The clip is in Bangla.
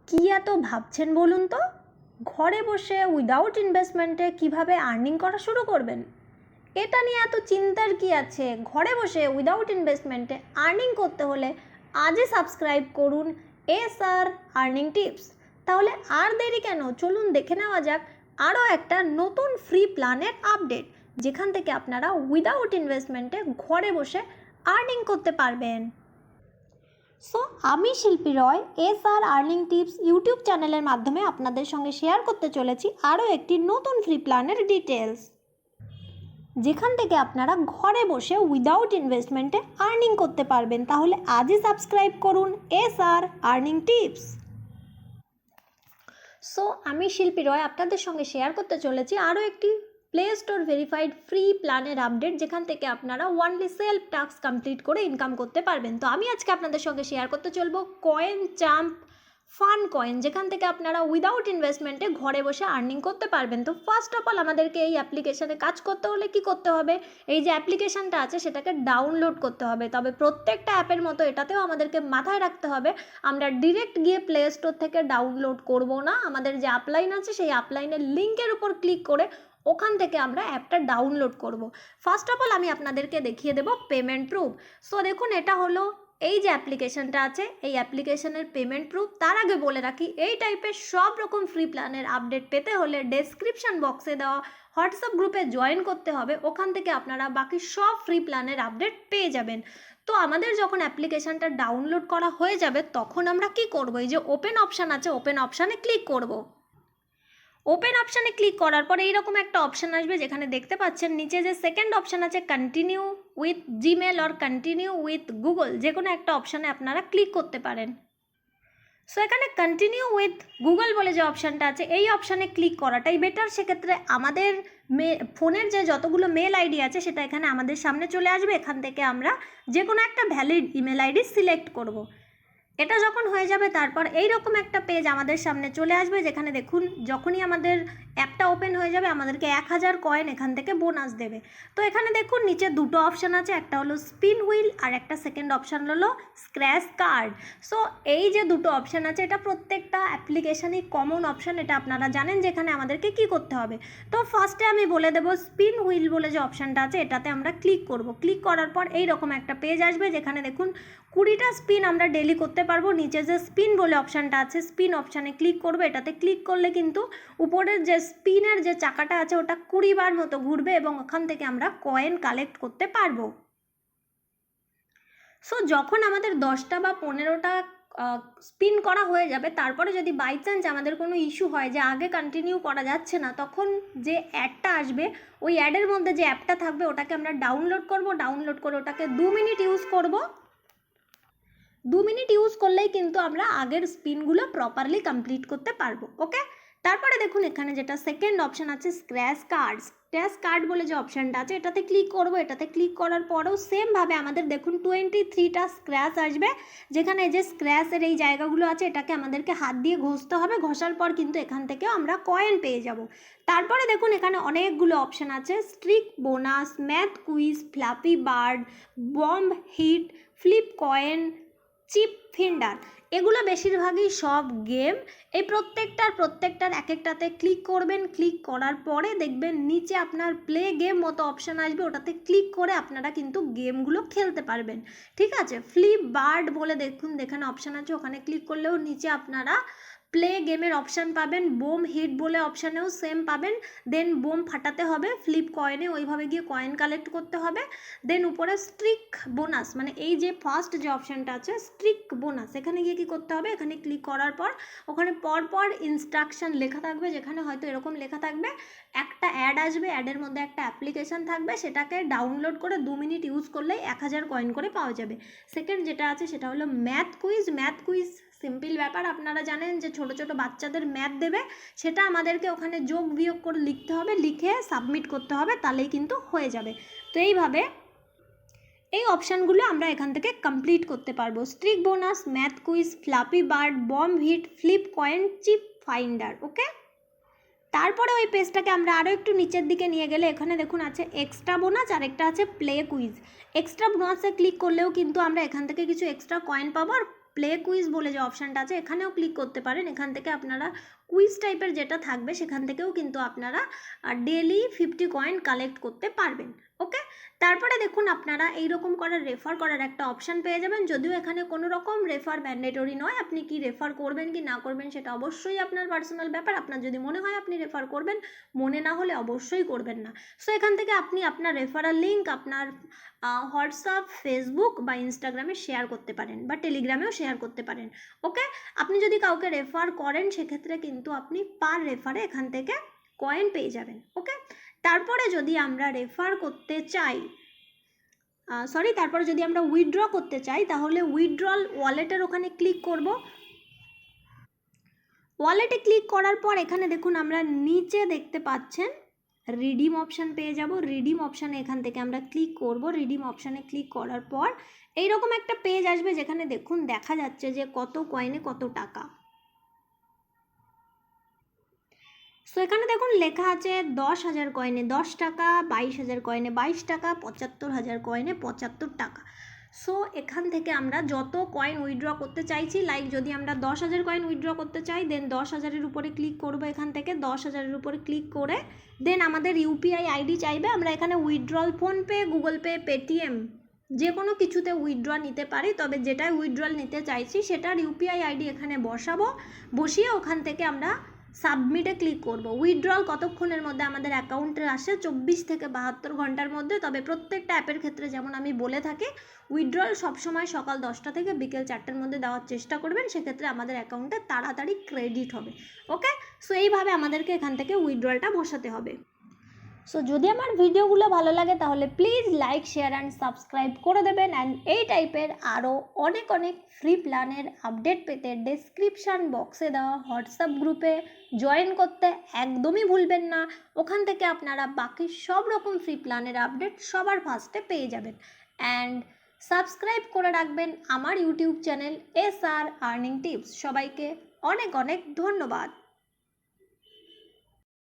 কি এত ভাবছেন বলুন তো? ঘরে বসে উইদাউট ইনভেস্টমেন্টে কিভাবে আর্নিং করা শুরু করবেন? এটা নিয়ে এত চিন্তার কি আছে? ঘরে বসে উইদাউট ইনভেস্টমেন্টে আর্নিং করতে হলে আজই সাবস্ক্রাইব করুন SR আর্নিং টিপস। তাহলে আর দেরি কেন, চলুন দেখে নেওয়া যাক আরও একটা নতুন ফ্রি প্ল্যানের আপডেট, যেখান থেকে আপনারা উইদাউট ইনভেস্টমেন্টে ঘরে বসে আর্নিং করতে পারবেন। সো আমি শিল্পী রয় SR আর্নিং টিপস ইউটিউব চ্যানেলের মাধ্যমে আপনাদের সঙ্গে শেয়ার করতে চলেছি আরও একটি নতুন ফ্রি প্ল্যানের ডিটেলস, যেখান থেকে আপনারা ঘরে বসে উইদাউট ইনভেস্টমেন্টে আর্নিং করতে পারবেন। তাহলে আজই সাবস্ক্রাইব করুন SR আর্নিং টিপস। সো আমি শিল্পী রয় আপনাদের সঙ্গে শেয়ার করতে চলেছি আরও একটি প্লে স্টোর ভেরিফাইড ফ্রি প্ল্যানের আপডেট, যেখান থেকে আপনারা ওয়ানলি সেলফ টাস্ক কমপ্লিট করে ইনকাম করতে পারবেন। তো আমি আজকে আপনাদের সঙ্গে শেয়ার করতে চলবো কয়েন চাম্প ফান কয়েন, যেখান থেকে আপনারা উইদাউট ইনভেস্টমেন্টে ঘরে বসে আর্নিং করতে পারবেন। তো ফার্স্ট অফ অল আমাদেরকে এই অ্যাপ্লিকেশানে কাজ করতে হলে কি করতে হবে? এই যে অ্যাপ্লিকেশানটা আছে সেটাকে ডাউনলোড করতে হবে। তবে প্রত্যেকটা অ্যাপের মতো এটাতেও আমাদেরকে মাথায় রাখতে হবে আমরা ডিরেক্ট গিয়ে প্লে স্টোর থেকে ডাউনলোড করব না। আমাদের যে আপলাইন আছে সেই আপলাইনের লিঙ্কের উপর ক্লিক করে ওখান থেকে আমরা অ্যাপটা ডাউনলোড করব। ফার্স্ট অফ অল আমি আপনাদেরকে দেখিয়ে দেবো পেমেন্ট প্রুফ। সো দেখুন, এটা হলো এই যে অ্যাপ্লিকেশনটা আছে এই অ্যাপ্লিকেশনের পেমেন্ট প্রুফ। তার আগে বলে রাখি, এই টাইপের সব রকম ফ্রি প্ল্যানের আপডেট পেতে হলে ডেসক্রিপশন বক্সে দেওয়া হোয়াটসঅ্যাপ গ্রুপে জয়েন করতে হবে। ওখান থেকে আপনারা বাকি সব ফ্রি প্ল্যানের আপডেট পেয়ে যাবেন। তো আমাদের যখন অ্যাপ্লিকেশনটা ডাউনলোড করা হয়ে যাবে তখন আমরা কি করব? এই যে ওপেন অপশান আছে, ওপেন অপশানে ক্লিক করব। ওপেন অপশানে ক্লিক করার পর এইরকম একটা অপশান আসবে, যেখানে দেখতে পাচ্ছেন নিচে যে সেকেন্ড অপশান আছে continue with Gmail or continue with Google, যে কোনো একটা অপশানে আপনারা ক্লিক করতে পারেন। সো এখানে কন্টিনিউ উইথ গুগল বলে যে অপশানটা আছে এই অপশানে ক্লিক করাটাই বেটার। সেক্ষেত্রে আমাদের ফোনের যে যতগুলো মেল আইডি আছে সেটা এখানে আমাদের সামনে চলে আসবে। এখান থেকে আমরা যে কোনো একটা ভ্যালিড ইমেল আইডি সিলেক্ট করব। এটা যখন হয়ে যাবে তারপর এইরকম একটা পেজ আমাদের সামনে চলে আসবে, যেখানে দেখুন যখনই আমাদের অ্যাপটা ওপেন হয়ে যাবে আমাদেরকে 1000 কয়েন এখান থেকে বোনাস দেবে। তো এখানে দেখুন নিচে দুটো অপশান আছে, একটা হলো স্পিন হুইল আর একটা সেকেন্ড অপশান হলো স্ক্র্যাচ কার্ড। সো এই যে দুটো অপশান আছে এটা প্রত্যেকটা অ্যাপ্লিকেশানই কমন অপশান, এটা আপনারা জানেন যে এখানে আমাদেরকে কি করতে হবে। তো ফার্স্টে আমি বলে দেবো স্পিন হুইল বলে যে অপশানটা আছে এটাতে আমরা ক্লিক করব। ক্লিক করার পর এইরকম একটা পেজ আসবে, যেখানে দেখুন 20টা স্পিন আমরা ডেলি করতে পারবো। নিচে যে স্পিন বলে অপশানটা আছে স্পিন অপশানে ক্লিক করবে। এটাতে ক্লিক করলে কিন্তু উপরের যে স্পিনের যে চাকাটা আছে ওটা 20 বার মতো ঘুরবে এবং ওখান থেকে আমরা কয়েন কালেক্ট করতে পারবো। সো যখন আমাদের 10টা বা 15টা স্পিন করা হয়ে যাবে তারপরে যদি বাই চান্স আমাদের কোনো ইস্যু হয় যে আগে কন্টিনিউ করা যাচ্ছে না, তখন যে অ্যাডটা আসবে ওই অ্যাডের মধ্যে যে অ্যাপটা থাকবে ওটাকে আমরা ডাউনলোড করব। ডাউনলোড করে ওটাকে 2 মিনিট ইউজ করব। 2 মিনিট ইউজ করলেই কিন্তু আমরা আগের স্পিনগুলো প্রপারলি কমপ্লিট করতে পারবো। ওকে, তারপরে দেখুন এখানে যেটা সেকেন্ড অপশান আছে স্ক্র্যাচ কার্ড বলে যে অপশানটা আছে এটাতে ক্লিক করব। এটাতে ক্লিক করার পরেও সেমভাবে আমাদের দেখুন 23টা স্ক্র্যাচ আসবে, যেখানে এই যে স্ক্র্যাচের এই জায়গাগুলো আছে এটাকে আমাদেরকে হাত দিয়ে ঘষতে হবে। ঘষার পর কিন্তু এখান থেকে আমরা কয়েন পেয়ে যাব। তারপরে দেখুন এখানে অনেকগুলো অপশান আছে, streak bonus, math quiz, flappy bird, bomb hit, flip coin, chip finder. এগুলো বেশিরভাগই সব গেম। এই প্রত্যেকটার এক একটাতে ক্লিক করবেন। ক্লিক করার পরে দেখবেন নিচে আপনার প্লে গেম মতো অপশান আসবে, ওটাতে ক্লিক করে আপনারা কিন্তু গেমগুলো খেলতে পারবেন। ঠিক আছে, ফ্লিপ বার্ড বলে দেখুন এখানে অপশান আছে, ওখানে ক্লিক করলেও নিচে আপনারা প্লে গেমের অপশান পাবেন। বোম হিট বলে অপশানেও সেম পাবেন। দেন বোম ফাটাতে হবে, ফ্লিপ কয়েনে ওইভাবে গিয়ে কয়েন কালেক্ট করতে হবে। দেন উপরে স্ট্রিক বোনাস, মানে এই যে ফার্স্ট যে অপশানটা আছে স্ট্রিক বোনাস, এখানে গিয়ে কী করতে হবে, এখানে ক্লিক করার পর ওখানে পরপর ইনস্ট্রাকশান লেখা থাকবে, যেখানে হয়তো এরকম লেখা থাকবে একটা অ্যাড আসবে, অ্যাডের মধ্যে একটা অ্যাপ্লিকেশান থাকবে, সেটাকে ডাউনলোড করে 2 মিনিট ইউজ করলেই 1000 কয়েন করে পাওয়া যাবে। সেকেন্ড যেটা আছে সেটা হলো ম্যাথ কুইজ। সিম্পল ব্যাপার, আপনারা জানেন যে ছোট ছোট বাচ্চাদের ম্যাথ দেবে, সেটা আমাদেরকে ওখানে যোগ বিয়োগ করে লিখতে হবে, লিখে সাবমিট করতে হবে, তাহলেই কিন্তু হয়ে যাবে। তো এইভাবে এই অপশানগুলো আমরা এখান থেকে কমপ্লিট করতে পারবো। Streak bonus, math quiz, flappy bird, bomb hit, flip coin, chip finder. Okay, তারপরে ওই পেজটাকে আমরা আরও একটু নিচের দিকে নিয়ে গেলে এখানে দেখুন আছে এক্সট্রা বোনাস আর একটা আছে প্লে কুইজ। এক্সট্রা বোনাসে ক্লিক করলেও কিন্তু আমরা এখান থেকে কিছু এক্সট্রা কয়েন পাবো, আর প্লে কুইজ বলে যে অপশানটা আছে এখানেও ক্লিক করতে পারেন। এখান থেকে আপনারা কুইজ টাইপের যেটা থাকবে সেখান থেকেও কিন্তু আপনারা ডেলি 50 কয়েন কালেক্ট করতে পারবেন। ওকে, তারপরে দেখুন আপনারা এইরকম করার রেফার করার একটা অপশান পেয়ে যাবেন। যদিও এখানে কোনো রকম রেফার ম্যান্ডেটরি নয়, আপনি কি রেফার করবেন কি না করবেন সেটা অবশ্যই আপনার পার্সোনাল ব্যাপার। আপনার যদি মনে হয় আপনি রেফার করবেন, মনে না হলে অবশ্যই করবেন না। সো এখান থেকে আপনি আপনার রেফারাল লিঙ্ক আপনার হোয়াটসঅ্যাপ, ফেসবুক বা ইনস্টাগ্রামে শেয়ার করতে পারেন বা টেলিগ্রামেও শেয়ার করতে পারেন। ওকে, আপনি যদি কাউকে রেফার করেন সেক্ষেত্রে কিন্তু আপনি পার রেফারে এখান থেকে কয়েন পেয়ে যাবেন। ওকে, তারপরে যদি আমরা রেফার করতে চাই তারপরে যদি আমরা উইথড্র করতে চাই তাহলে উইথড্রল ওয়ালেটের ওখানে ক্লিক করব। ওয়ালেটে ক্লিক করার পর এখানে দেখুন আমরা নিচে দেখতে পাচ্ছেন রিডিম অপশান পেয়ে যাব। রিডিম অপশানে এখান থেকে আমরা ক্লিক করব। রিডিম অপশানে ক্লিক করার পর এইরকম একটা পেজ আসবে যেখানে দেখুন দেখা যাচ্ছে যে কত কয়েনে কত টাকা। সো এখানে দেখুন লেখা আছে 10,000 কয়েনে 10 টাকা, 22,000 কয়েনে 22 টাকা, 75,000 কয়েনে 75 টাকা। সো এখান থেকে আমরা যত কয়েন উইথড্র করতে চাইছি, লাইক যদি আমরা 10,000 কয়েন উইথড্র করতে চাই দেন 10,000-এর উপরে ক্লিক করব। এখান থেকে 10,000-এর উপরে ক্লিক করে দেন আমাদের ইউপিআই আইডি চাইবে। আমরা এখানে withdrawal PhonePe, Google pay, Paytm যে কোনো কিছুতে উইথড্র নিতে পারি, তবে যেটাই উইথড্রল নিতে চাইছি সেটার ইউপিআই আইডি এখানে বসাবো। বসিয়ে ওখান থেকে আমরা সাবমিটে ক্লিক করব। উইথড্রল কতক্ষণের মধ্যে আমাদের অ্যাকাউন্টে আসে? 24 থেকে 72 ঘন্টার মধ্যে। তবে প্রত্যেকটা অ্যাপের ক্ষেত্রে যেমন আমি বলে থাকি, উইথড্রল সবসময় সকাল 10টা থেকে বিকেল 4টের মধ্যে দেওয়ার চেষ্টা করবেন, সেক্ষেত্রে আমাদের অ্যাকাউন্টে তাড়াতাড়ি ক্রেডিট হবে। ওকে, সো এইভাবে আমাদেরকে এখান থেকে উইথড্রলটা বসাতে হবে। সো যদি আমার ভিডিওগুলো ভালো লাগে তাহলে please like, share and subscribe করে দেবেন। অ্যান্ড এই টাইপের আরও অনেক অনেক ফ্রি প্ল্যানের আপডেট পেতে ডেসক্রিপশান বক্সে দেওয়া হোয়াটসঅ্যাপ গ্রুপে জয়েন করতে একদমই ভুলবেন না। ওখান থেকে আপনারা বাকি সব রকম ফ্রি প্ল্যানের আপডেট সবার ফার্স্টে পেয়ে যাবেন। অ্যান্ড সাবস্ক্রাইব করে রাখবেন আমার YouTube channel SR earning tips. সবাইকে অনেক অনেক ধন্যবাদ।